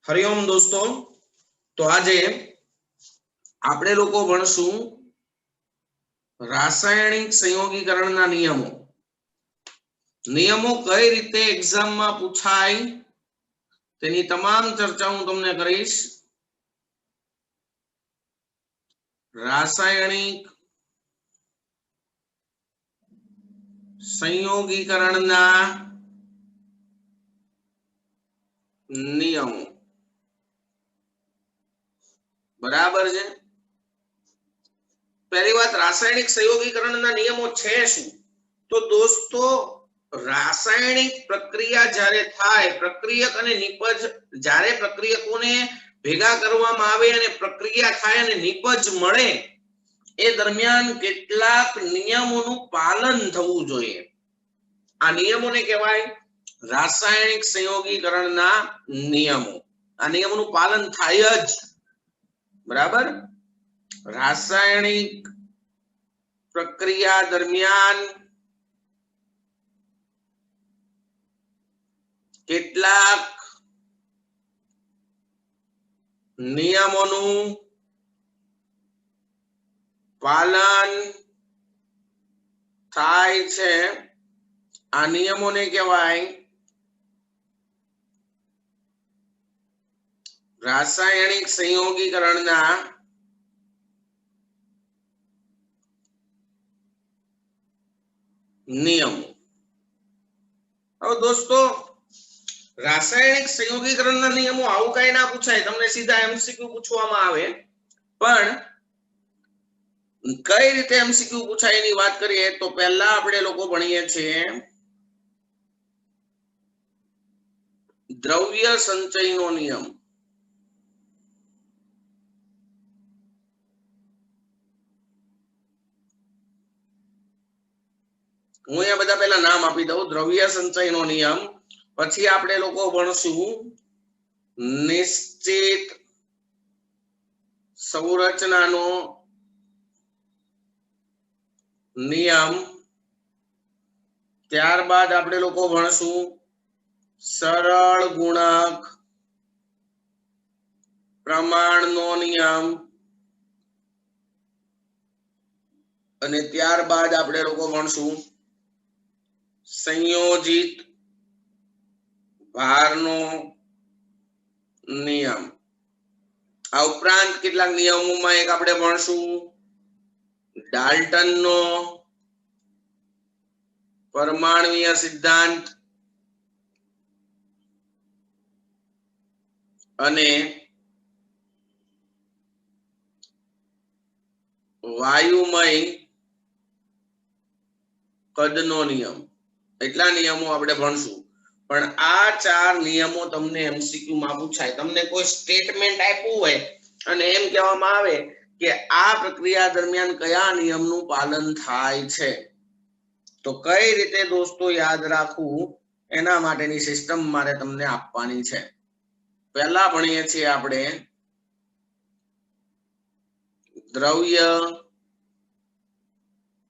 हरिओम दोस्तों, तो आज આપણે લોકો ભણશું રાસાયણિક સંયોગીકરણના નિયમો. નિયમો કઈ રીતે એક્ઝામમાં પૂછાય તેની તમામ ચર્ચા હું તમને કરીશ. રાસાયણિક સંયોગીકરણના નિયમો. बराबर है. पहली बात, रासायनिक संयोगीकरण नियमों छे शुं? तो दोस्तों, रासायणिक प्रक्रिया जारे थाय, प्रक्रियक अने निपज जारे प्रक्रियकोने भेगा करवामां आवे अने प्रक्रिया थाय अने निपज मळे ए दरमियान કેટલાક નિયમોનું પાલન થવું જોઈએ. આ નિયમોને કહેવાય રાસાયણિક સંયોગીકરણના નિયમો. આ નિયમોનું પાલન થાય જ. बराबर. रासायणिक प्रक्रिया दरमियान કેટલાક નિયમોનું પાલન થાય છે. આ નિયમોને કહેવાય रासायनिक संयोगीकरणना नियमो. अब दोस्तों, रासायनिक संयोगीकरणना नियमो आवुं काई ना पूछाय, तमने सीधा एमसीक्यू पूछवामां आवे, पण कई रीते एमसीक्यू पूछाय एनी वात करीए तो पहेला आपणे लोको भणीए छीए द्रव्य संचयनो नियम. હું અહીંયા બધા પહેલા નામ આપી દઉં. દ્રવ્ય સંચયનો નિયમ, પછી આપણે લોકો ભણશું નિશ્ચિત સંરચનાનો નિયમ, ત્યારબાદ આપણે લોકો ભણશું સરળ ગુણક પ્રમાણનો નિયમ, અને ત્યારબાદ આપણે લોકો ભણશું संयोजित भारनो नियम. आ उपरांत કેટલાક નિયમોમાં એક આપણે ભણશું ડાલ્ટનનો પરમાણ્વીય સિદ્ધાંત અને વાયુમય કદનો નિયમ. એટલા નિયમો આપણે ભણશું. પણ આ ચાર નિયમો તમને એમસીક્યુ માં પૂછાય. તમને કોઈ સ્ટેટમેન્ટ આપ્યું હોય અને એમ કહેવામાં આવે કે આ પ્રક્રિયા દરમિયાન કયા નિયમનું પાલન થાય છે, તો કઈ રીતે દોસ્તો યાદ રાખવું એના માટેની સિસ્ટમ મારે તમને આપવાની છે. પહેલા ભણીએ છીએ આપણે દ્રવ્ય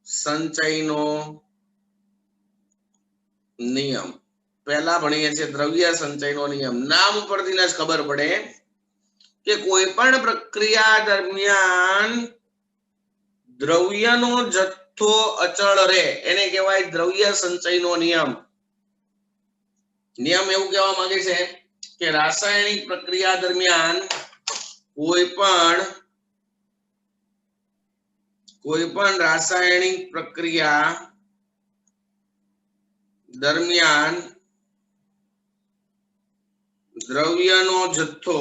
સંચયનો નિયમ. પહેલા ભણીએ છીએ દ્રવ્ય સંચયનો નિયમ. નામ ઉપરથી જ ખબર પડે કે કોઈ પણ પ્રક્રિયા દરમિયાન દ્રવ્યનો જથ્થો અચળ રહે એને કહેવાય દ્રવ્ય સંચયનો નિયમ. નિયમ એવું કહેવા માંગે છે કે રાસાયણિક પ્રક્રિયા દરમિયાન કોઈ પણ રાસાયણિક પ્રક્રિયા दरमियान द्रव्यनो जथ्थो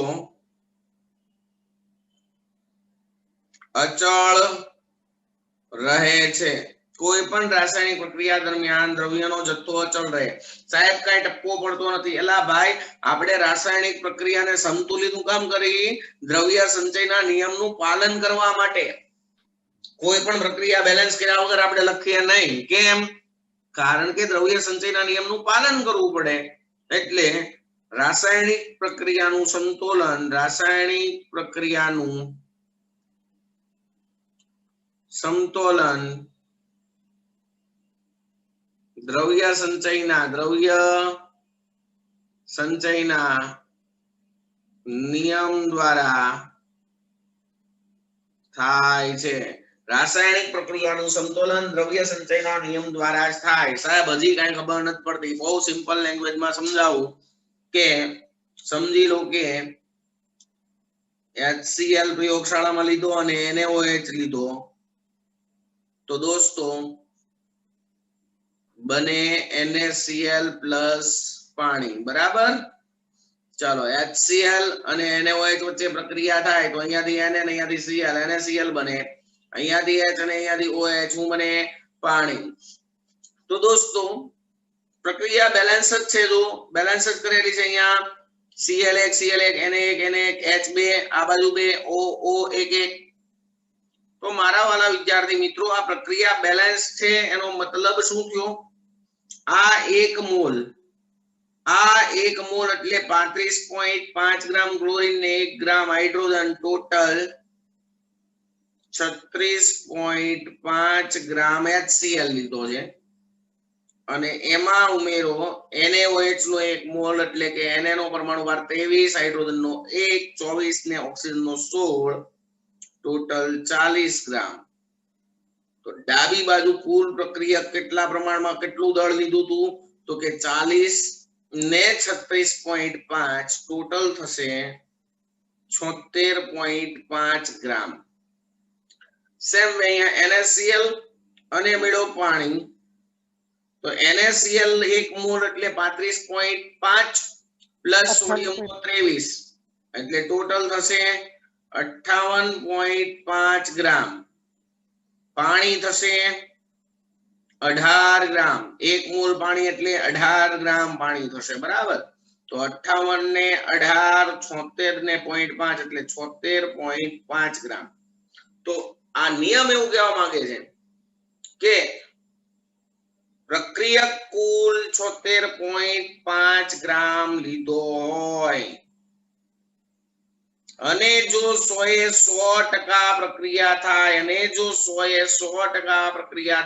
अचल रहे छे. कोई पण रासायनिक प्रक्रिया दरमियान द्रव्यनो जथ्थो अचल रहे. साहेब काई टपको पड़तो नथी. एला भाई, आपणे रासायनिक प्रक्रियाने संतुलित काम करी द्रव्य संचयना नियमનું पालन करवा माटे. कोई पण प्रक्रिया बेलेंस कर्या वगर आपणे लखीए नहीं. केम? कारण के द्रव्य संचयना नियमનું पालन करવું પડે. એટલે રાસાયણિક પ્રક્રિયાનું સંતુલન, રાસાયણિક પ્રક્રિયાનું સમતોલન દ્રવ્ય સંચયના નિયમ દ્વારા થાય છે. રાસાયણિક પ્રક્રિયાનું સંતુલન દ્રવ્ય સંચયના નિયમ દ્વારા જ થાય. સાહેબ હજી કઈ ખબર નથી પડતી. બહુ સિમ્પલ લેંગ્વેજમાં સમજાવું કે સમજી લો કે HCl પ્રયોગશાળામાં લીધો અને NaOH લીધો તો દોસ્તો બને NaCl પ્લસ પાણી. બરાબર. ચાલો HCl અને NaOH વચ્ચે પ્રક્રિયા થાય તો અહીંયાથી Na અને અહીંયાથી Cl NaCl બને, અહીંયાથી H અને અહીંયાથી OH શું બને? પાણી. તો દોસ્તો પ્રક્રિયા બેલેન્સ જ છે. જો બેલેન્સ જ કરેલી છે અહીંયા Cl1 Cl1 Na1 Na1 H2 આ બાજુ 2 O O 1 1. તો મારા વાલા વિદ્યાર્થી મિત્રો આ પ્રક્રિયા બેલેન્સ છે એનો મતલબ શું થયો? આ 1 મોલ એટલે 35.5 ગ્રામ ક્લોરીન ને 1 ગ્રામ હાઇડ્રોજન ટોટલ 36.5 ગ્રામ HCl લીધો છે અને એમાં ઉમેરો NaOH નો 1 મોલ એટલે કે Na નો પરમાણુ ભાર 23, હાઇડ્રોજન નો 1, 24 ને ઓક્સિજન નો 16 ટોટલ 40 ગ્રામ. તો ડાબી બાજુ કુલ પ્રક્રિયા કેટલા પ્રમાણમાં કેટલું દળ લીધું હતું? તો કે 40 ને 36.5 ટોટલ થશે 76.5 ગ્રામ. સેમ અહીંયા NaCl અને મેળો પાણી તો NaCl 1 મોલ એટલે 35.5 પ્લસ સોડિયમ 23 એટલે ટોટલ થશે 58.5 ગ્રામ. પાણી થશે 18 ગ્રામ. 1 મોલ પાણી એટલે 18 ગ્રામ પાણી થશે. બરાબર. તો 58 ને 18 76 ને 0.5 એટલે 76.5 ગ્રામ. તો આ નિયમ એવું કહેવા માંગે છે કે પ્રક્રિયક કુલ 76.5 ગ્રામ લીધો હોય અને જો 100% પ્રક્રિયા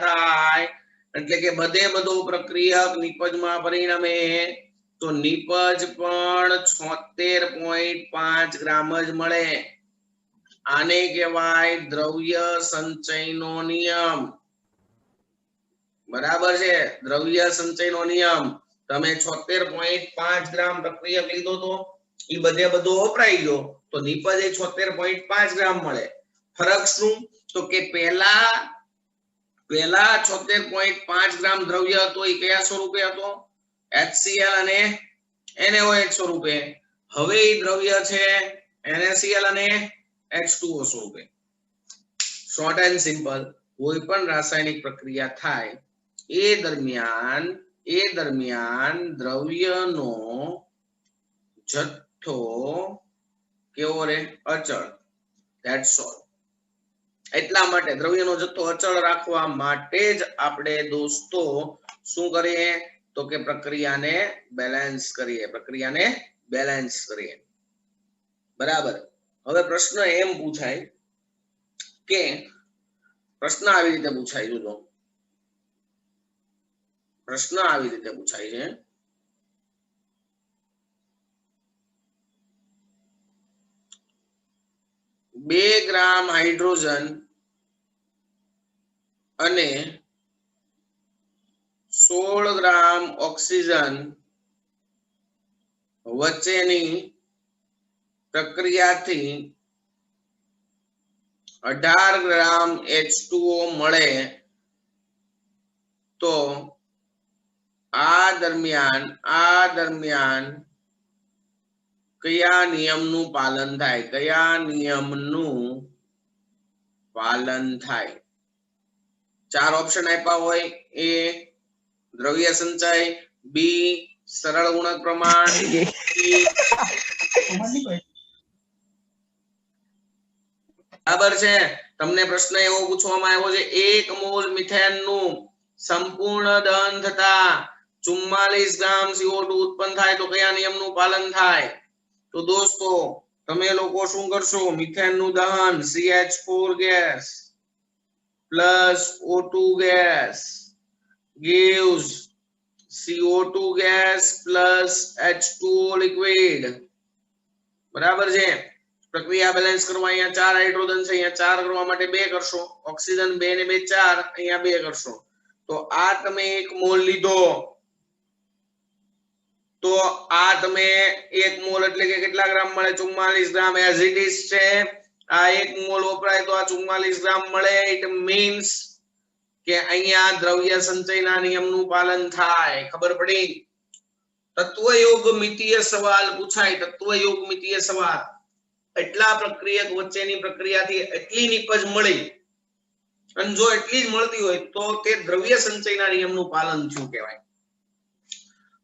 થાય એટલે કે બધે બધો પ્રક્રિયક નિપજમાં પરિણમે તો નિપજ પણ 76.5 ગ્રામ જ મળે. આને કહેવાય દ્રવ્ય સંચયનો નિયમ. બરાબર છે. દ્રવ્ય સંચયનો નિયમ. તમે 76.5 ગ્રામ પ્રક્રિયક લીધો તો એ બધે બધો વપરાઈ ગયો તો નિપજ 76.5 ગ્રામ મળે. ફરક શું? તો કે પેલા 76.5 ગ્રામ દ્રવ્ય હતો એ કયા સ્વરૂપે હતો? HCl અને NaOH સ્વરૂપે. હવે એ દ્રવ્ય છે NaCl અને H2O સ્વરૂપે. Short and simple. કોઈ પણ રાસાયણિક પ્રક્રિયા થાય એ દરમિયાન દ્રવ્યનો જથ્થો કેવો રે? અચળ. That's all. એટલા માટે દ્રવ્યનો જથ્થો અચળ રાખવા માટે જ આપણે દોસ્તો શું કરીએ? તો કે પ્રક્રિયાને બેલેન્સ કરીએ. બરાબર. હવે પ્રશ્ન એમ પૂછાય કે પ્રશ્ન આવી રીતે પૂછાય છે 2 ગ્રામ હાઇડ્રોજન અને 16 ગ્રામ ઓક્સિજન વચ્ચેની પ્રક્રિયાથી 18 ગ્રામ H2O મળે તો આ દરમિયાન કયા નિયમનું પાલન થાય? 4 ઓપ્શન આપ્યા હોય. A દ્રવ્ય સંચય, B સરળ ગુણક પ્રમાણ, બરાબર છે. તમને પ્રશ્ન એવો પૂછવામાં આવ્યો છે 1 મોલ મિથેનનું સંપૂર્ણ દહન થતા 44 ગ્રામ CO2 ઉત્પન્ન થાય તો કયા નિયમનું પાલન થાય? તો દોસ્તો તમે લોકો શું કરશો? મિથેનનું દહન CH4 gas plus O2 gas gives CO2 gas plus H2O liquid. બરાબર છે. પ્રક્રિયા બેલેન્સ કરવા અહીંયા 4 હાઇડ્રોજન છે, અહીંયા 4 કરવા માટે 2 કરશો, ઓક્સિજન 2 ને 2 4, અહીંયા 2 કરશો, તો આ તમે 1 મોલ લીધો, તો આ તમે 1 મોલ એટલે કે કેટલા ગ્રામ મળે? 44 ગ્રામ. એઝ ઇટ ઇઝ છે, આ 1 મોલ વપરાય તો આ 44 ગ્રામ મળે. ઇટ મીન્સ કે અહીંયા દ્રવ્ય સંચયના નિયમનું પાલન થાય. ખબર પડી? તત્વયોગ મિતીય સવાલ પૂછાય, તત્વયોગ મિતીય સવાલ. એટલા પ્રક્રિયક વચ્ચેની પ્રક્રિયાથી એટલી નિપજ મળી, અને જો એટલી જ મળતી હોય તો તે દ્રવ્ય સંચયના નિયમનું પાલન થયું કહેવાય.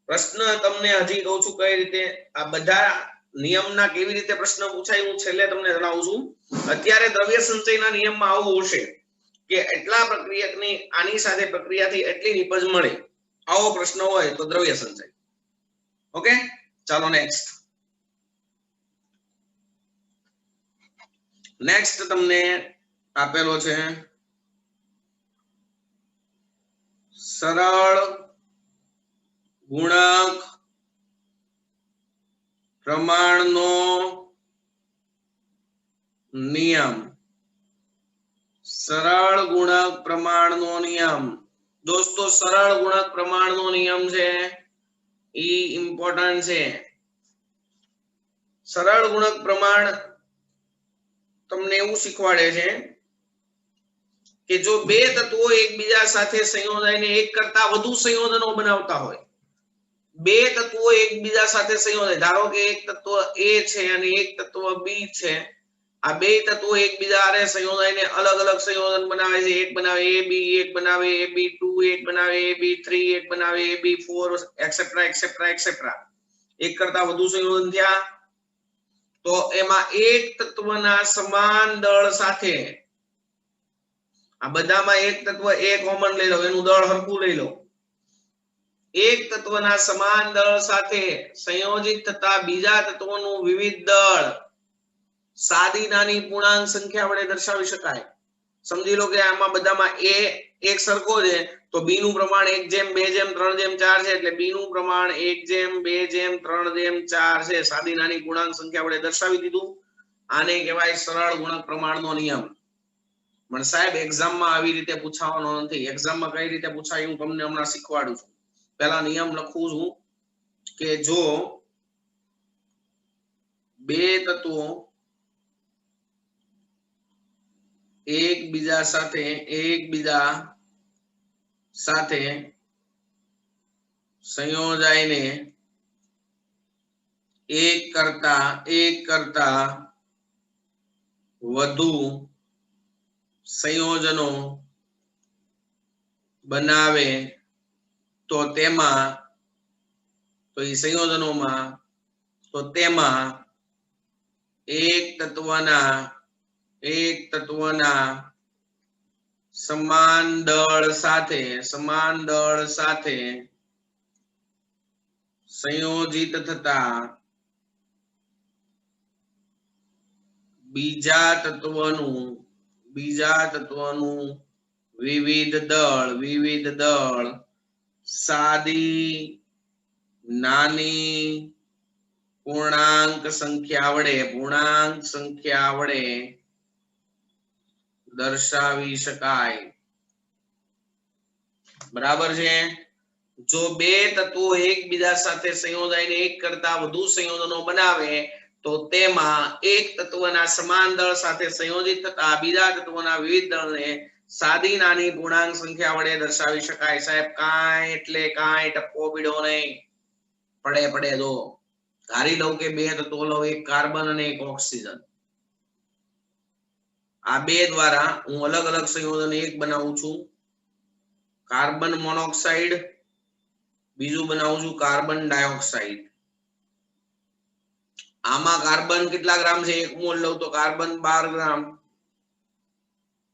પ્રશ્ન તમને હજી કહું છું કઈ રીતે આ બધા નિયમના કેવી રીતે પ્રશ્ન પૂછાય હું છેલ્લે તમને જણાવું છું. અત્યારે દ્રવ્ય સંચયના નિયમમાં આવું હશે કે એટલા પ્રક્રિયકની આની સાથે પ્રક્રિયાથી એટલી નિપજ મળે, આવો પ્રશ્ન હોય તો દ્રવ્ય સંચય. ઓકે, ચાલો નેક્સ્ટ. નેક્સ્ટ તમને આપેલો છે સરળ ગુણક પ્રમાણનો નિયમ. સરળ ગુણક પ્રમાણનો નિયમ. દોસ્તો સરળ ગુણક પ્રમાણનો નિયમ છે ઈ ઇમ્પોર્ટન્ટ છે. સરળ ગુણક પ્રમાણ તમને એવું શીખવાડે છે કે જો બે તત્વો એકબીજા સાથે સંયોજાઈને એક કરતા વધુ સંયોજનો બનાવતા હોય, બે તત્વો એકબીજા સાથે સંયોજાય, ધારો કે એક તત્વ A છે અને એક તત્વ B છે, આ બે તત્વો એકબીજા હારે સંયોજાઈને અલગ અલગ સંયોજન બનાવે છે. એક બનાવે AB, એક બનાવે AB2, એક બનાવે AB3, એક બનાવે AB4 એક્સેટ્રા એક્સેટ્રા એક્સેટ્રા. એક કરતા વધુ સંયોજન થયા તો એમાં એક તત્વના સમાન દળ સાથે, આ બધામાં એક તત્વ A કોમન લઈ લો, એનું દળ હરખું લઈ લો, એક તત્વના સમાન દળ સાથે સંયોજિત થતા બીજા તત્વોનું વિવિધ દળ સાદી નાની પૂર્ણાંક સંખ્યા વડે દર્શાવી શકાય. સમજી લો કે આમાં બધામાં A એક સરખો છે તો B નું પ્રમાણ 1:2:3:4 છે, એટલે B નું પ્રમાણ 1:2:3:4 છે. સાદી નાની પૂર્ણાંક સંખ્યા વડે દર્શાવી દીધું. આને કહેવાય સરળ ગુણક પ્રમાણનો નિયમ. પણ સાહેબ એક્ઝામમાં આવી રીતે પૂછવાનો નથી. એક્ઝામમાં કઈ રીતે પૂછાય હું તમને હમણાં શીખવાડું છું. પહેલા નિયમ લખું છું કે જો બે તત્વો એકબીજા સાથે સંયોજાઈને એક કરતા વધુ સંયોજનો બનાવે તો તેમાં એક તત્વના સમાન દળ સાથે સંયોજિત થતા બીજા તત્વનું વિવિધ દળ સાદી નાની પૂર્ણાંક સંખ્યા વડે દર્શાવી શકાય. બરાબર છે? જો બે તત્વો એકબીજા સાથે સંયોજાઈને એક કરતા વધુ સંયોજનો બનાવે તો તેમાં એક તત્વના સમાન દળ સાથે સંયોજિત થતા બીજા તત્વોના વિવિધ દળને સાદી નાની પૂર્ણાંક સંખ્યા વડે દર્શાવી શકાય. સાહેબ કાંઈ એટલે કાંઈ ટપકો પીડો નહીં. પડે જો ધારી લઉં કે બે તત્વો લઉં, એક કાર્બન અને એક ઓક્સિજન. આ બે દ્વારા હું અલગ અલગ સંયોજન એક બનાવું છું, કાર્બન મોનોક્સાઇડ, બીજું બનાવું છું કાર્બન ડાયોક્સાઇડ. આમાં કાર્બન કેટલા ગ્રામ છે? 1 મોલ લઉં તો કાર્બન 12 ગ્રામ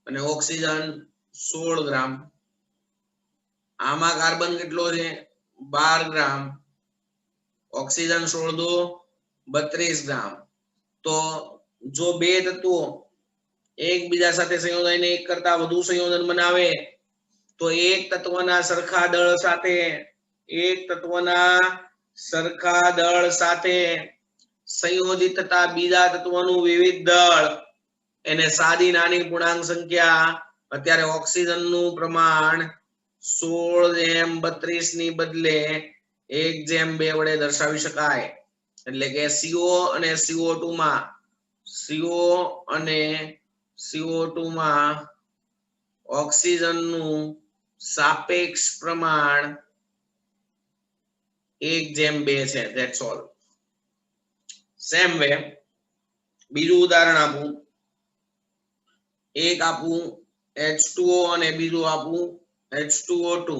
અને ઓક્સિજન 16 ગ્રામ. આમાં કાર્બન કેટલો છે? 12 ગ્રામ, ઓક્સિજન 16 × 2 32 ગ્રામ. તો જો બે તત્વો એકબીજા સાથે સંયોજાઈને એક કરતા વધુ સંયોજન બનાવે તો એક તત્વના સરખા દળ સાથે સંયોજિત થતા બીજા તત્વોનું વિવિધ દળ એને સાદી નાની પૂર્ણાંક સંખ્યા અત્યારે ઓક્સિજનનું પ્રમાણ 16:32 ની બદલે 1:2 વડે દર્શાવી શકાય. એટલે કે CO અને CO2 માં CO અને CO2 માં ઓક્સિજનનું સાપેક્ષ પ્રમાણ 1:2 છે. That's all. સેમ વે બીજું ઉદાહરણ આપું. એક આપું H2O અને બીજું આપું H2O2.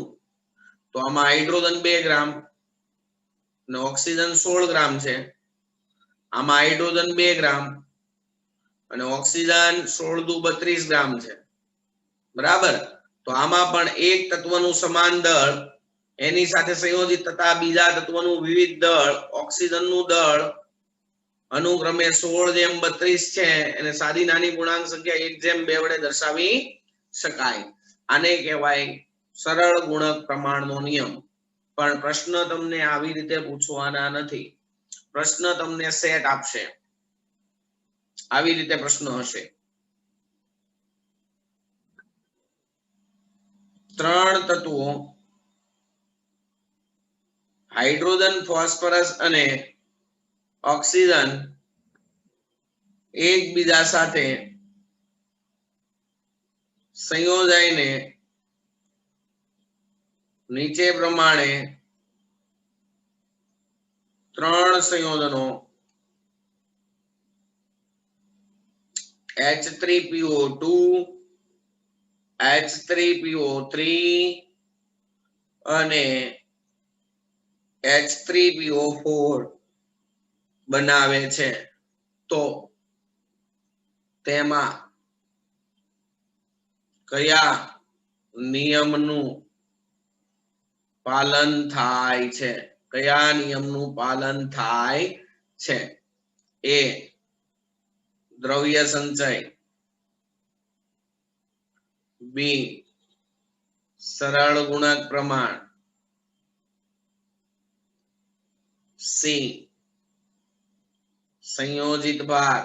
તો આમાં હાઇડ્રોજન 2 ગ્રામ અને ઓક્સિજન 16 ગ્રામ છે. આમાં હાઇડ્રોજન 2 ગ્રામ અને ઓક્સિજન 16 દુ 32 ગ્રામ છે. બરાબર. તો આમાં પણ એક તત્વનું સમાન દળ એની સાથે સંયોજિત થતા બીજા તત્વનું વિવિધ દળ ઓક્સિજનનું દળ અનુક્રમે 16:32 છે અને સાદી નાની પૂર્ણાંક સંખ્યા 1:2 વડે દર્શાવી શકાય. આને કહેવાય સરળ ગુણક પ્રમાણનો નિયમ. પણ પ્રશ્ન તમને આવી રીતે પૂછવાના નથી. પ્રશ્ન તમને સેટ આપશે. આવી રીતે પ્રશ્ન હશે. 3 તત્વો હાઇડ્રોજન, ફોસ્ફરસ અને ઓક્સિજન એકબીજા સાથે સંયોજાઈને નીચે પ્રમાણે 3 સંયોજનો H3PO2 H3PO3 અને H3PO4 બનાવે છે. તો તેમાં કયા નિયમનું પાલન થાય છે? કયા નિયમનું પાલન થાય છે? એ દ્રવ્ય સંચય, બી સરળ ગુણક પ્રમાણ, સી સંયોજિત ભાર,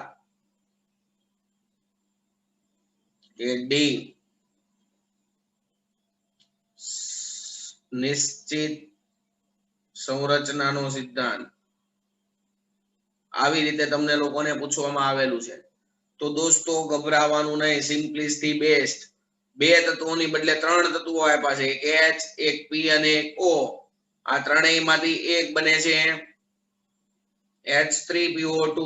કે ડી નિશ્ચિત સંરચનાનો સિદ્ધાંત. આવી રીતે તમને લોકોને પૂછવામાં આવેલું છે. તો દોસ્તો ગભરાવાનું નહીં. સિમ્પલિસ્ટથી બેસ્ટ. 2 તત્વોની બદલે 3 તત્વો આપ્યા છે. એક H, એક P અને એક O. આ ત્રણેયમાંથી એક બને છે H3PO2,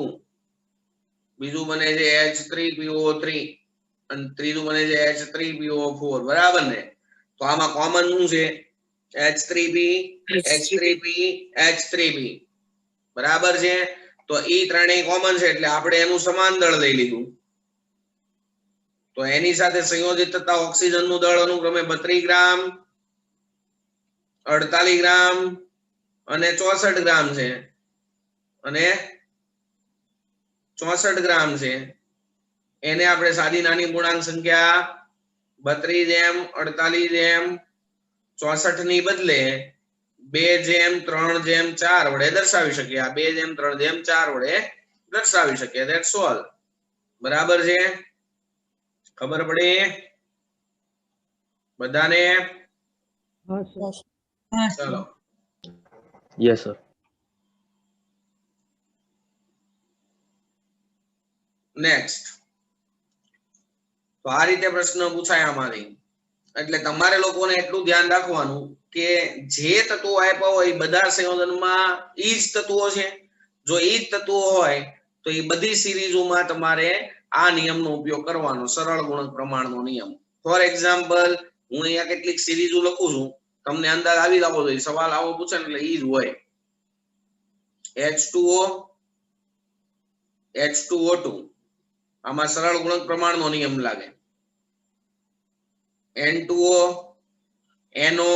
બીજું બને છે H3PO3 અને ત્રીજું બને છે H3PO4. બરાબર ને? તો આમાં કોમન શું છે? H3P, H3P, H3P. બરાબર છે? તો ઈ ત્રણેય કોમન છે એટલે આપણે એનું સમાન દળ લઈ લીધું. તો એની સાથે સંયોજિત થતા ઓક્સિજનનું દળ અનુક્રમે 32 ગ્રામ, 48 ગ્રામ અને 64 ગ્રામ છે. અને 64 ગ્રામ છે. એને આપણે સાદી નાની પૂર્ણાંક સંખ્યા 32:48:64 ની બદલે 2:3:4 વડે દર્શાવી શકીએ. આ 2:3:4 વડે દર્શાવી શકીએ. That's all. બરાબર છે? ખબર પડી બધાને? ચલો. Yes sir. નેક્સ્ટ. તો આ રીતે પ્રશ્ન પૂછાય આમાંથી. એટલે તમારે લોકોને એટલું ધ્યાન રાખવાનું કે જે તત્વો આપ્યા હોય બધા સંયોજનમાં ઈ જ તત્વો છે. જો ઈ જ તત્વો હોય તો એ બધી સિરીઝોમાં તમારે આ નિયમનો ઉપયોગ કરવાનો. સરળ ગુણક પ્રમાણનો નિયમ. ફોર એક્ઝામ્પલ હું અહીંયા કેટલીક સિરીઝો લખું છું. તમને અંદાજ આવી જવો જોઈએ. સવાલ આવો પૂછે ને એટલે ઈ જ હોય. H2O, H2O2 આમાં સરળ ગુણક પ્રમાણનો નિયમ લાગે. N2O, NO,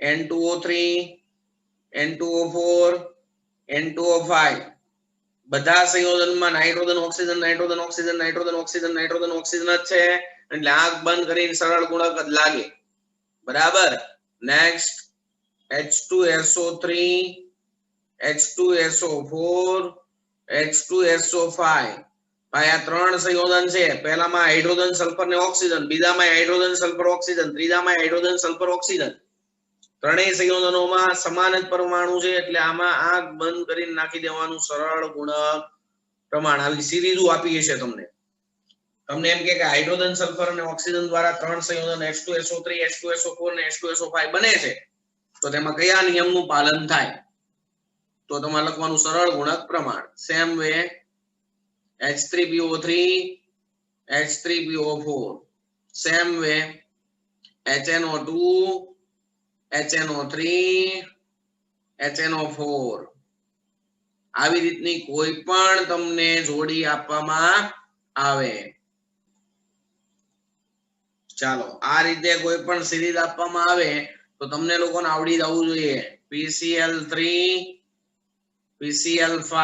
N2O3, N2O4, N2O5 બધા સંયોજનમાં nitrogen oxygen nitrogen oxygen nitrogen oxygen nitrogen oxygen જ છે. એટલે આંખ બંધ કરીને સરળ ગુણક જ લાગે. બરાબર. નેક્સ્ટ H2SO3, H2SO4 H2SO5 ભાઈ આ ત્રણ સંયોજન છે પહેલામાં હાઇડ્રોજન સલ્ફર ને ઓક્સિજન બીજામાં હાઇડ્રોજન સલ્ફર ઓક્સિજન ત્રીજામાં હાઇડ્રોજન સલ્ફર ઓક્સિજન ત્રણેય સંયોજનોમાં સમાન જ પરમાણુ છે એટલે આમાં આંખ બંધ કરીને નાખી દેવાનું સરળ ગુણક પ્રમાણ આવી સિરીઝ આપી છે તમને એમ કે હાઇડ્રોજન સલ્ફર અને ઓક્સિજન દ્વારા ત્રણ સંયોજન H2SO3 H2SO4 અને H2SO5 બને છે તો તેમાં કયા નિયમનું પાલન થાય તો તમારે લખવાનું સરળ ગુણક પ્રમાણ same way H3PO3 H3PO4 same way HNO2 HNO3 HNO4 આવી રીતની કોઈ પણ તમને જોડી આપવામાં આવે ચાલો આ રીતે કોઈ પણ સિરીઝ આપવામાં આવે તો તમને લોકોને આવડી જવું જોઈએ PCl3 PCl5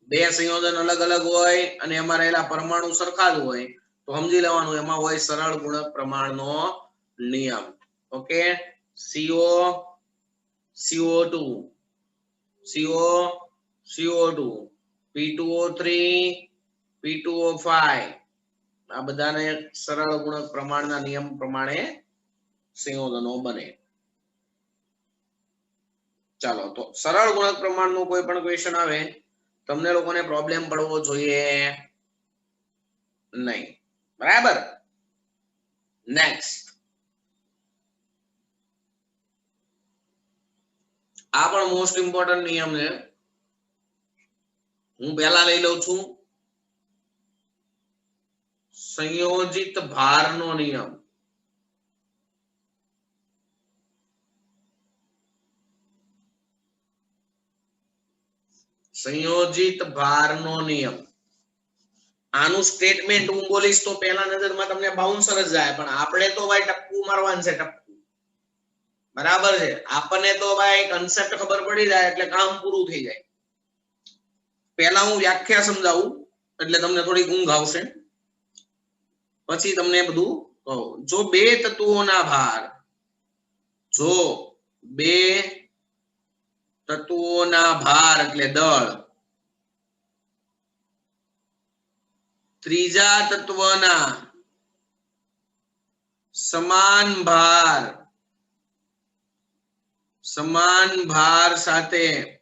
બે સંયોજન અલગ અલગ હોય અને એમાં રહેલા પરમાણુ સરખા જ હોય તો સમજી લેવાનું એમાં હોય સરળ ગુણક પ્રમાણનો નિયમ okay CO2 CO2 P2O3 P2O5 આ બધાને સરળ ગુણક પ્રમાણના નિયમ પ્રમાણે સંયોજનો બને ચાલો તો સરળ ગુણક પ્રમાણનું કોઈ પણ ક્વેશ્ચન આવે તમને લોકોને પ્રોબ્લેમ પડવો જોઈએ નહીં બરાબર નેક્સ્ટ આ પણ મોસ્ટ ઇમ્પોર્ટન્ટ નિયમ છે હું પહેલા લઈ લઉં છું સંયોજિત ભારનો નિયમ સંયોજિત ભારનો નિયમ આનું સ્ટેટમેન્ટ હું બોલીશ તો પહેલા નજરમાં તમને બાઉન્સર જ જાય પણ આપણે તો ભાઈ ટપકું મારવાનું છે ટપકું બરાબર છે આપણને તો ભાઈ કન્સેપ્ટ ખબર પડી જાય એટલે કામ પૂરું થઈ જાય પહેલા હું વ્યાખ્યા સમજાવું એટલે તમને થોડી ઊંઘ આવશે પછી તમને બધું કહું જો બે તત્વોના ભાર જો બે તત્વોના ભાર એટલે દળ ત્રીજા તત્વના સમાન ભાર સાથે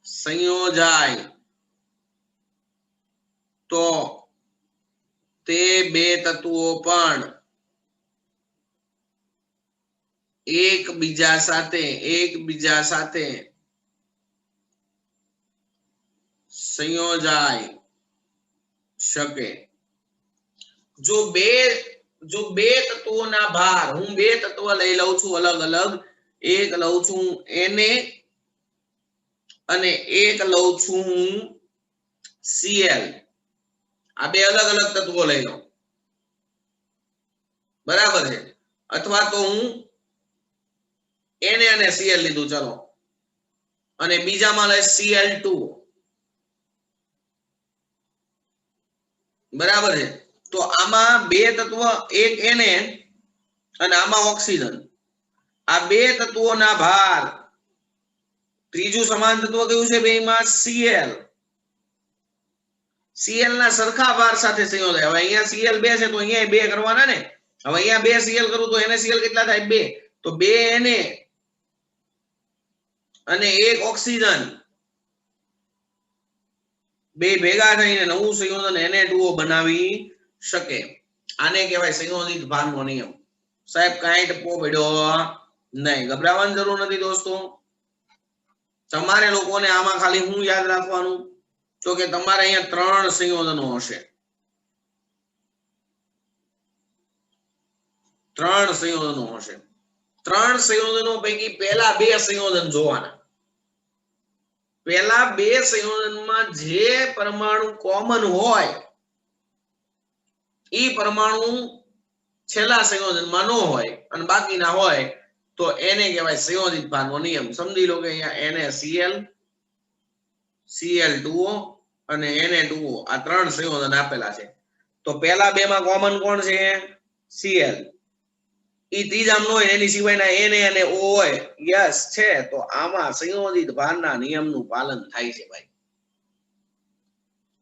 સંયોજાય તો તે બે તત્વો પણ એકબીજા સાથે સંયોજાય શકે જો બે તત્વોના ભાર હું બે તત્વ લઈ લઉં છું અલગ અલગ એક લઉં છું એને અને એક લઉં છું Cl આ બે અલગ અલગ તત્વો લઈ લો બરાબર છે અથવા તો હું એને અને Cl લીધું ચલો અને બીજામાં લે Cl2 બરાબર છે તો આમાં બે તત્વ એક એને અને આમાં ઓક્સિજન આ બે તત્વોના ભાર ત્રીજું સમાન તત્વ કયું છે બેમાં Cl ના સરખા ભાર સાથે સંયોજાય હવે અહીંયા Cl 2 છે તો અહીંયા 2 કરવાના ને હવે અહીંયા 2 Cl કરું તો NaCl કેટલા થાય 2 તો 2 Na અને એક ઓક્સિજન બે ભેગા થઈને નવું સંયોજન Na2O બનાવી શકે આને કહેવાય સંયોજિત ભારનો નિયમ સાહેબ કાંઈ ટપ્પો પડ્યો નહીં ગભરાવાની જરૂર નથી દોસ્તો તમારે લોકોને આમાં ખાલી હું યાદ રાખવાનું તો કે તમારે અહીંયા ત્રણ સંયોજનો હશે ત્રણ સંયોજનો પૈકી પહેલા બે સંયોજન જોવાના પહેલા બે સંયોજનમાં જે પરમાણુ કોમન હોય ઈ પરમાણુ છેલ્લા સંયોજનમાં ન હોય અને બાકીના હોય તો એને કહેવાય સંયોજિત ભારનો નિયમ સમજી લો કે અહીંયા NaCl Cl2O અને Na2O આ ત્રણ સંયોજન આપેલા છે તો પહેલા બે માં કોમન કોણ છે Cl ઈ ત્રીજામાં ન હોય એની સિવાયના એને અને ઓ હોય યસ છે તો આમાં સંયોજિત ભારના નિયમનું પાલન થાય છે ભાઈ.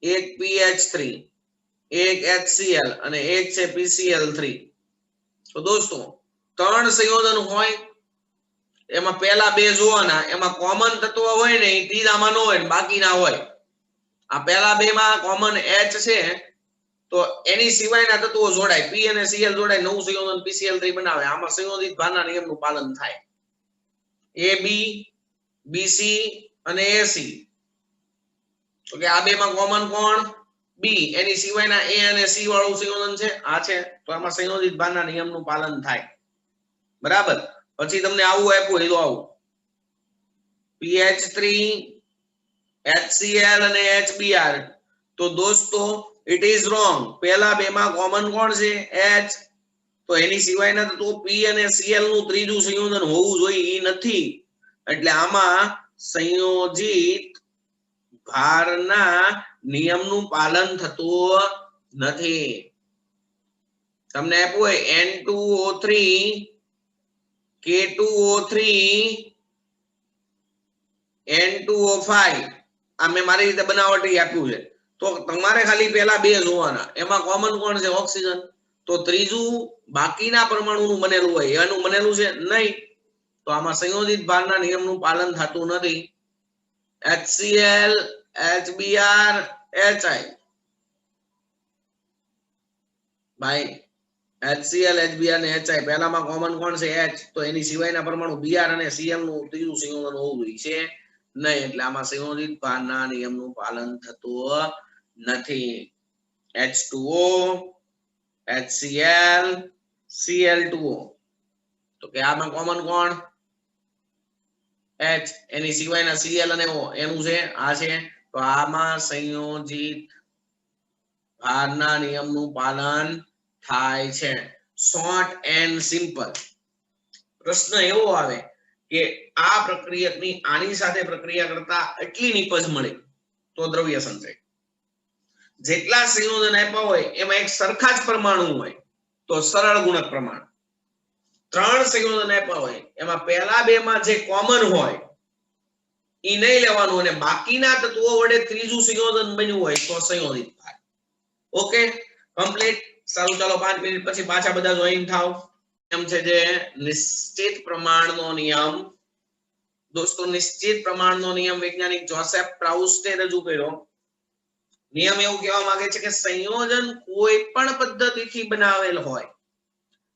એક PH3 એક HCl અને એક છે PCl3. તો દોસ્તો ત્રણ સંયોજન હોય એમાં પહેલા બે જોવાના, એમાં કોમન તત્વ હોય ને એ ત્રીજામાં ન હોય બાકીના હોય. આ પહેલા બે માં કોમન H છે તો એની સિવાયના તત્વો જોડાય, P અને Cl જોડાય નવું સંયોજન PCl3 બનાવે. આમાં સંયોજિત ભારના નિયમનું પાલન થાય. AB BC અને AC તો કે આ બે માં કોમન કોણ B, એની સિવાયના A અને C વાળું સંયોજન છે આ છે તો આમાં સંયોજિત ભારના નિયમનું પાલન થાય. બરાબર. પછી તમને આવું આપ્યું એ તો આવું PH3 HCl અને HBr. તો દોસ્તો ઇટ ઇઝ રોંગ. પહેલા બે માં કોમન કોણ છે H, તો એની સિવાયના તો P અને Cl નું ત્રીજું સંયોજન હોવું જોઈએ એ નથી, એટલે આમાં સંયોજિત ભારના નિયમનું પાલન થતું નથી. તમને આપ્યું હોય N2O3 K2O3 N2O5 આ મેં મારી રીતે બનાવટી આપ્યું છે. તો તમારે ખાલી પહેલા બે જોવાના, એમાં કોમન કોણ છે ઓક્સિજન, તો ત્રીજું બાકીના પરમાણુનું બનેલું હોય એનું બનેલું છે નહીં, તો આમાં સંયોજિત ભારના નિયમનું પાલન થતું નથી. HCl HBr HI ભાઈ HCl HBr ને HI પહેલામાં કોમન કોણ છે H, તો એની સિવાયના પરમાણુ Br અને Cl નું ત્રીજું સંયોજન હોવું જોઈએ છે નહીં, એટલે આમાં સંયોજિત ભારના નિયમનું પાલન થતું નથી. H2O HCl Cl2O તો કે આમાં કોમન કોણ H, એની સિવાયના Cl અને O એનું છે આ છે, તો આમાં સંયોજિત ભારના નિયમનું પાલન થાય છે. Short and simple. પ્રશ્ન એવો આવે કે આ પ્રક્રિયકની આની સાથે પ્રક્રિયા કરતા એટલી નિપજ મળે તો દ્રવ્ય સંચય. જેટલા સંયોજન આપ્યા હોય એમાં એક સરખા જ પરમાણુ હોય તો સરળ ગુણક પ્રમાણ. ત્રણ સંયોજન આપ્યા હોય એમાં પહેલા બે માં જે કોમન હોય ઈ નહીં લેવાનું અને બાકીના તત્વો વડે ત્રીજું સંયોજન બન્યું હોય તો સંયોજિત ભાર. Okay complete. સારું ચાલો 5 મિનિટ પછી પાછા બધા જોઈન થાવ. એમ છે જે નિશ્ચિત પ્રમાણનો નિયમ. દોસ્તો નિશ્ચિત પ્રમાણનો નિયમ વૈજ્ઞાનિક જોસેફ પ્રાઉસ્ટે રજૂ કર્યો. નિયમ એવું કહેવા માંગે છે કે સંયોજન કોઈ પણ પદ્ધતિથી બનાવેલ હોય,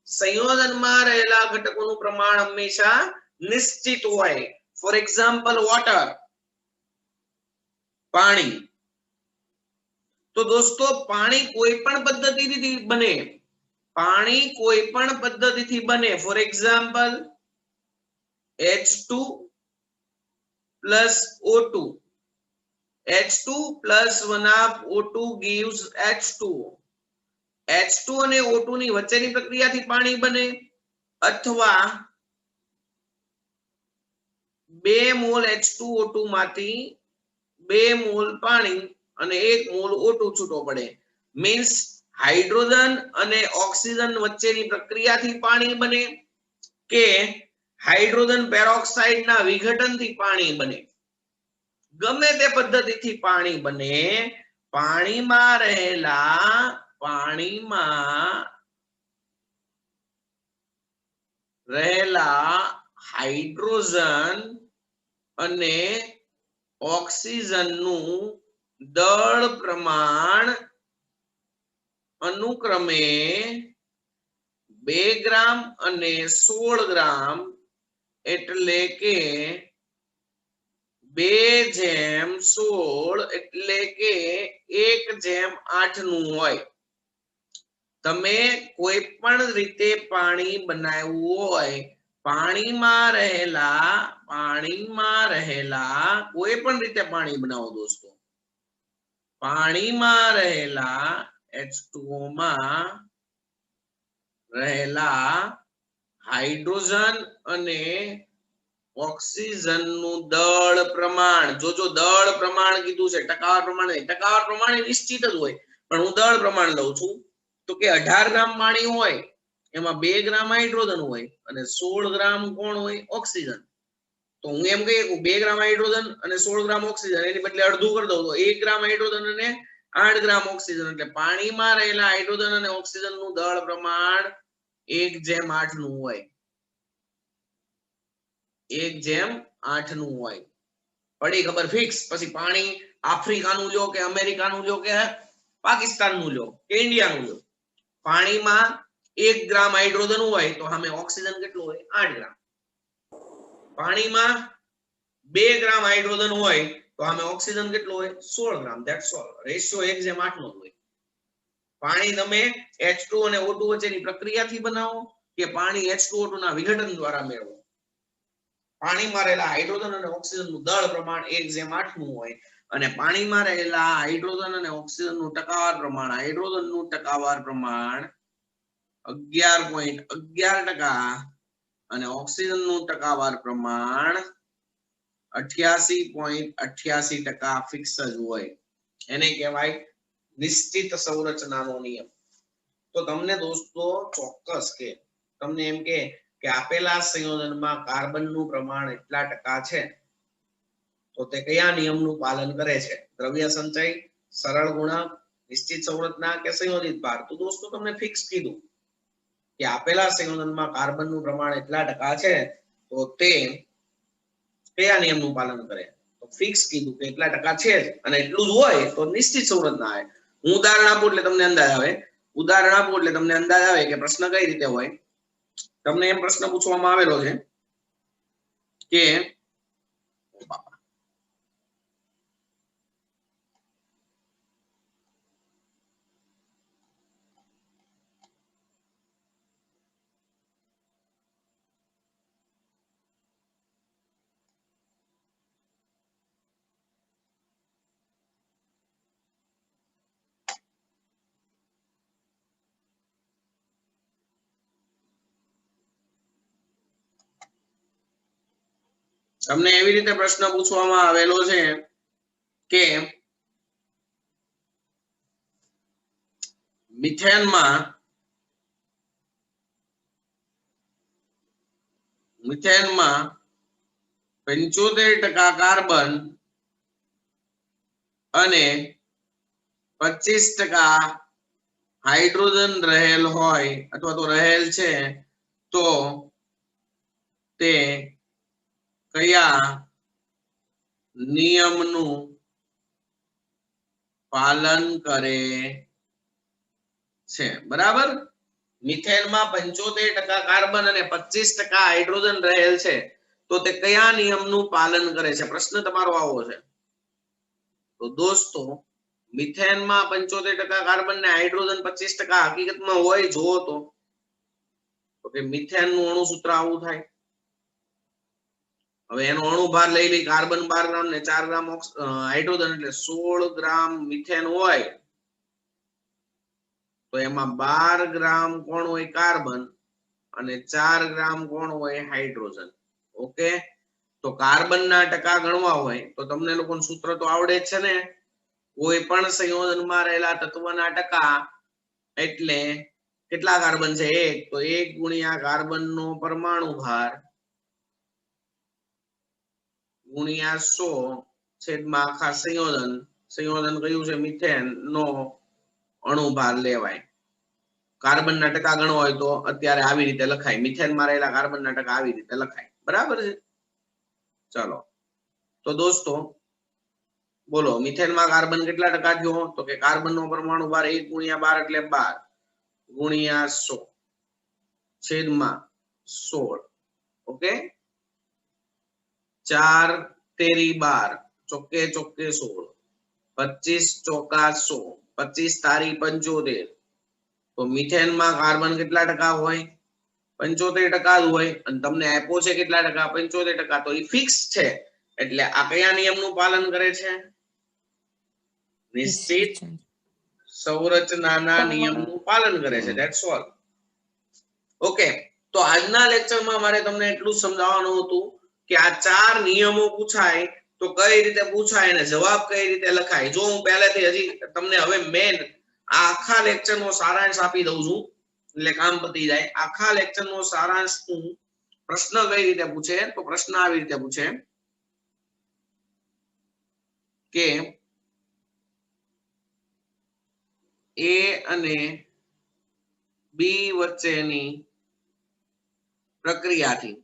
સંયોજનમાં રહેલા ઘટકોનું પ્રમાણ હંમેશા નિશ્ચિત હોય. ફોર એક્ઝામ્પલ વોટર, પાણી. તો દોસ્તો પાણી કોઈ પણ પદ્ધતિથી બને, પાણી કોઈ પણ પદ્ધતિથી બને. For example H2 plus O2. H2 plus 1 half O2 gives H2O. H2 અને O2 ની વચ્ચેની પ્રક્રિયાથી પાણી બને, અથવા 2 મોલ H2O2 માંથી 2 મોલ પાણી અને 1 મોલ O2 છૂટો પડે. મીન્સ હાઇડ્રોજન અને ઓક્સિજન વચ્ચેની પ્રક્રિયાથી પાણી બને કે હાઇડ્રોજન પેરોક્સાઇડ ના વિઘટનથી પાણી બને. ગમે તે પદ્ધતિથી પાણી બને, પાણીમાં રહેલા હાઇડ્રોજન અને ઓક્સિજનનું દળ પ્રમાણ અનુક્રમે 2 ગ્રામ અને 16 ગ્રામ એટલે કે 2/16 એટલે કે 1/8 નું હોય. તમે કોઈ પણ રીતે પાણી બનાવ્યું હોય, પાણીમાં રહેલા કોઈ પણ રીતે પાણી બનાવો દોસ્તો, પાણીમાં રહેલા H2O માં રહેલા હાઇડ્રોજન અને ઓક્સિજન નું દળ પ્રમાણ. જો દળ પ્રમાણ કીધું છે, ટકાવાર પ્રમાણ નહીં. ટકાવાર પ્રમાણ નિશ્ચિત જ હોય, પણ હું દળ પ્રમાણ લઉં છું. તો કે 18 ગ્રામ પાણી હોય એમાં 2 ગ્રામ હાઇડ્રોજન હોય અને 16 ગ્રામ કોણ હોય? ઓક્સિજન. તો હું એમ કહીએ કે 2 ગ્રામ હાઇડ્રોજન અને 16 ગ્રામ ઓક્સિજન, એની બદલે અડધું કરી દઉં તો 1 ગ્રામ હાઇડ્રોજન અને 8 ગ્રામ ઓક્સિજન, એટલે પાણીમાં રહેલા હાઇડ્રોજન અને ઓક્સિજનનું દળ પ્રમાણ 1:8 નું હોય. 1:8 નું હોય. પડી ખબર? ફિક્સ. પછી પાણી આફ્રિકાનું લ્યો કે અમેરિકાનું લ્યો કે પાકિસ્તાનનું લ્યો કે ઇન્ડિયાનું લ્યો, પાણીમાં 1 ગ્રામ હાઇડ્રોજન હોય તો સામે ઓક્સિજન કેટલું હોય? 8 ગ્રામ. પાણીમાં 2 ગ્રામ હાઇડ્રોજન હોય તો સામે ઓક્સિજન કેટલું હોય? 16 ગ્રામ. That's all. રેશિયો 1:8 નો હોય. પાણી તમે H2 અને O2 વચ્ચેની પ્રક્રિયાથી બનાવો કે પાણી H2O2 ના વિઘટન દ્વારા મેળવો, પાણીમાં રહેલા હાઇડ્રોજન અને ઓક્સિજનનું દળ પ્રમાણ 1:8 નું હોય અને પાણીમાં રહેલા હાઇડ્રોજન અને ઓક્સિજનનું ટકાવાર પ્રમાણ 11.11% અને ઓક્સિજનનું ટકાવાર પ્રમાણ 88.88% ફિક્સ જ હોય. એને કહેવાય નિશ્ચિત સંરચનાનો નિયમ. તો તમને દોસ્તો ચોક્કસ કે તમને એમ કે આપેલા સંયોજનમાં કાર્બનનું પ્રમાણ એટલા ટકા છે તો તે કયા નિયમનું પાલન કરે છે? દ્રવ્ય સંચય, સરળ ગુણક, નિશ્ચિત સંરચના કે સંયોજિત ભાર? તો દોસ્તો તમને ફિક્સ કીધું કે આપેલા સંયોજનમાં કાર્બનનું પ્રમાણ એટલા ટકા છે તો તે કયા નિયમનું પાલન કરે? તો ફિક્સ કીધું કે એટલા ટકા છે જ અને એટલું જ હોય તો નિશ્ચિત સંરચના આવે. હું ઉદાહરણ આપું એટલે તમને અંદાજ આવે. કે પ્રશ્ન કઈ રીતે હોય. તમને એમ પ્રશ્ન પૂછવામાં આવેલો છે કે તમને એવી રીતે પ્રશ્ન પૂછવામાં આવેલો છે કે મિથેનમાં 75% કાર્બન અને 25% હાઇડ્રોજન રહેલ હોય અથવા તો રહેલ છે તો તે કયા નિયમનું પાલન કરે છે? બરાબર. મિથેનમાં 75% કાર્બન અને 25% હાઇડ્રોજન રહેલ છે તો તે કયા નિયમનું પાલન કરે છે? પ્રશ્ન તમારો આવો છે. તો દોસ્તો મિથેનમાં 75% કાર્બન ને હાઇડ્રોજન 25% હકીકતમાં હોય જોવો તો કે મિથેનનું અણુ સૂત્ર આવું થાય. હવે એનો અણુ ભાર લઈ લઈ, કાર્બન 12 ગ્રામ ને 4 ગ્રામ હાઇડ્રોજન એટલે 16 ગ્રામ મિથેન હોય તો એમાં 12 ગ્રામ કોણ હોય? કાર્બન અને 4 ગ્રામ કોણ હોય? હાઇડ્રોજન. ઓકે. તો કાર્બનના ટકા ગણવા હોય તો તમને લોકોને સૂત્ર તો આવડે જ છે ને. કોઈ પણ સંયોજનમાં રહેલા તત્વના ટકા એટલે કેટલા કાર્બન છે? 1. તો 1 ગુણ્યા કાર્બનનો પરમાણુ ભાર ગુણ્યા 100 છેદમાં આખા સંયોજન કયું છે? મિથેન નો અણુ ભાર લેવાય. કાર્બનના ટકા ગણવા હોય તો અત્યારે આવી રીતે લખાય. મિથેનમાં રહેલા કાર્બનના ટકા આવી રીતે લખાય. બરાબર છે? ચલો તો દોસ્તો બોલો મિથેનમાં કાર્બન કેટલા ટકા થયો? તો કે કાર્બનનો પરમાણુ ભાર 1 ગુણ્યા 12 એટલે 12 ગુણ્યા 100 છેદમાં 16. ઓકે. 4 તેરી 12 ચોકે ચોકે 16 25 ચોકા 100 25 તારી 75. તો મિથેનમાં કાર્બન કેટલા ટકા હોય? 75% જ હોય અને તમને આપ્યો છે કેટલા ટકા? 75%. તો એ ફિક્સ છે એટલે આ કયા નિયમનું પાલન કરે છે? નિશ્ચિત સંરચનાના નિયમનું પાલન કરે છે. That's all. ઓકે. તો આજના લેક્ચરમાં મારે તમને એટલું સમજાવવાનું હતું કે આ 4 નિયમો પૂછાય તો કઈ રીતે પૂછાય અને જવાબ કઈ રીતે લખાય. જો હું પહેલેથી હજી તમને હવે મેન આ આખા લેક્ચરનો સારાંશ આપી દઉં છું એટલે કામ પતી જાય. આખા લેક્ચર નો સારાંશ હું પ્રશ્ન કઈ રીતે પૂછે તો પ્રશ્ન આવી રીતે પૂછે કે એ અને બી વચ્ચેની પ્રક્રિયાથી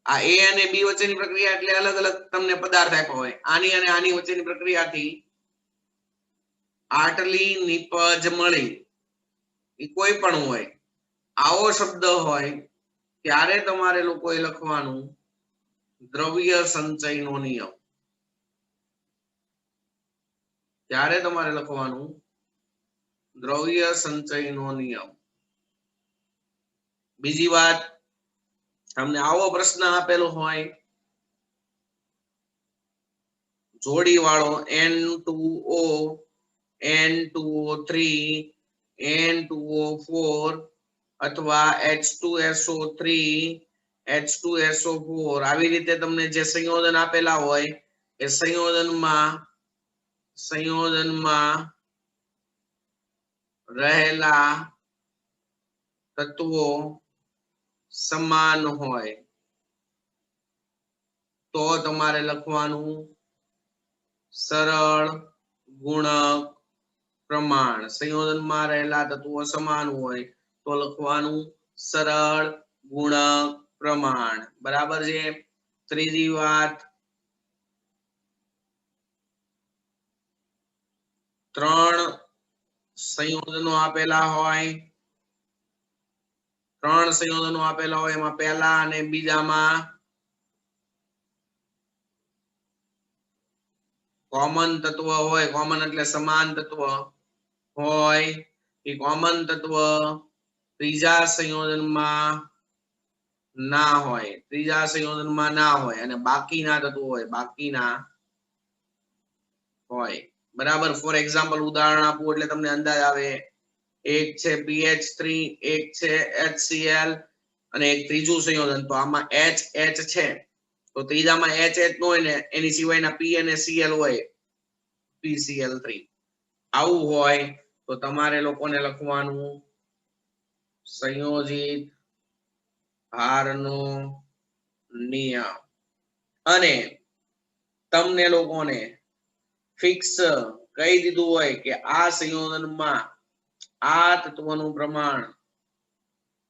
આ એ અને બી વચ્ચેની પ્રક્રિયા એટલે અલગ અલગ તમને પદાર્થ આપ્યો હોય આની અને આની વચ્ચેની પ્રક્રિયાથી આટલી નિપજ મળી એ કોઈ પણ હોય આવો શબ્દ હોય ત્યારે તમારે લોકોએ લખવાનું દ્રવ્ય સંચયનો નિયમ. ત્યારે તમારે લખવાનું દ્રવ્ય સંચયનો નિયમ. બીજી વાત, તમને આવો પ્રશ્ન આપેલો હોય જોડી વાળો N2O N2O3 N2O4 અથવા H2SO3 H2SO4 આવી રીતે તમને જે સંયોજન આપેલા હોય એ સંયોજનમાં રહેલા તત્વો સમાન હોય તો તમારે લખવાનું સરળ ગુણક પ્રમાણ. સંયોજનમાં રહેલા તત્વો સમાન હોય તો લખવાનું સરળ ગુણક પ્રમાણ. બરાબર છે. ત્રીજી વાત, 3 સંયોજનો આપેલા હોય એમાં પહેલા અને બીજામાં કોમન તત્વ હોય, કોમન એટલે સમાન તત્વ હોય, એ કોમન તત્વ ત્રીજા સંયોજનમાં ના હોય અને બાકીના તત્વો હોય. બરાબર. ફોર એક્ઝામ્પલ ઉદાહરણ આપું એટલે તમને અંદાજ આવે. એક છે PH3, એક છે HCl અને એક ત્રીજું સંયોજન તો આમાં HH છે તો ત્રીજામાં HH નો હોય ને એની સિવાયના P અને Cl હોય PCl3. આવું હોય તો તમારે લોકોને લખવાનું સંયોજિત ભારનો નિયમ. અને તમને લોકોને ફિક્સ કહી દીધું હોય કે આ સંયોજનમાં આ તત્વનું પ્રમાણ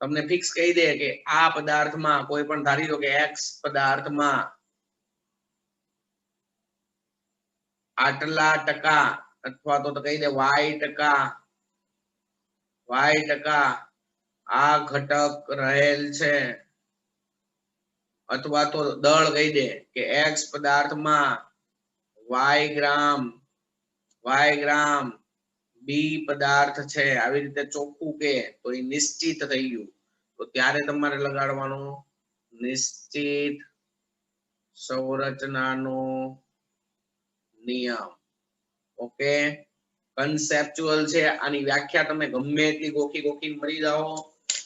તમને ફિક્સ કહી દે કે આ પદાર્થમાં કોઈ પણ ધારી લો કે X પદાર્થમાં આટલા ટકા અથવા તો કહી દે Y ટકા આ ઘટક રહેલ છે અથવા તો દળ કહી દે કે X પદાર્થમાં Y ગ્રામ બી પદાર્થ છે આવી રીતે ચોખ્ખું કે તો એ નિશ્ચિત થઈ ગયું તો ત્યારે તમારે લગાડવાનો નિશ્ચિત સંરચનાનો નિયમ. ઓકે, કન્સેપ્ચ્યુઅલ છે. આની વ્યાખ્યા તમે ગમે એટલી ગોખી મળી જાઓ,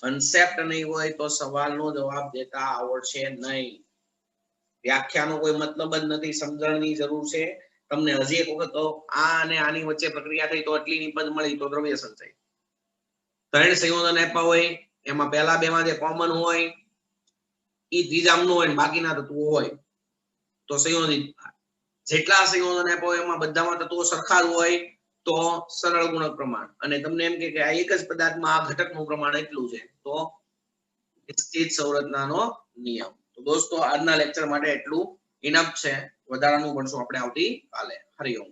કન્સેપ્ટ નહીં હોય તો સવાલનો જવાબ દેતા આવડશે નહીં. વ્યાખ્યાનો કોઈ મતલબ જ નથી, સમજણની જરૂર છે. તમને હજી એક વખત તો આ અને આની વચ્ચે પ્રક્રિયા થઈ તો આટલી નિપજ મળી તો દ્રવ્ય સંચય. 3 સંયોજન આપ્યા હોય એમાં પહેલા બેમાં જે કોમન હોય એ ત્રીજામાં નો હોય બાકીના તત્વો હોય તો સંયોજિત. જેટલા સંયોજન આપ્યા હોય એમાં બધામાં તત્વો સરખા જ હોય તો સરળ ગુણક પ્રમાણ. અને તમને એમ કે આ એક જ પદાર્થમાં આ ઘટકનું પ્રમાણ એટલું છે તો નિશ્ચિત સંરચનાનો નિયમ. તો દોસ્તો આજના લેક્ચર માટે એટલું ઇનફ છે. વધારાનું ભણશું આપણે આવતીકાલે. હરિઓમ.